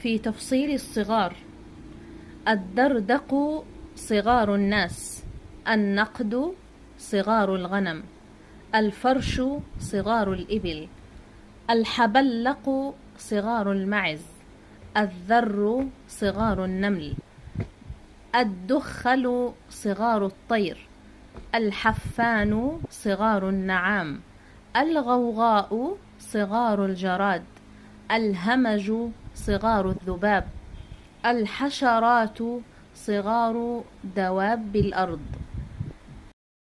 في تفصيل الصغار: الدردق صغار الناس، النقد صغار الغنم، الفرش صغار الإبل، الحبلق صغار المعز، الذر صغار النمل، الدخل صغار الطير، الحفان صغار النعام، الغوغاء صغار الجراد، الهمج صغار الذباب، الحشرات صغار دواب الأرض.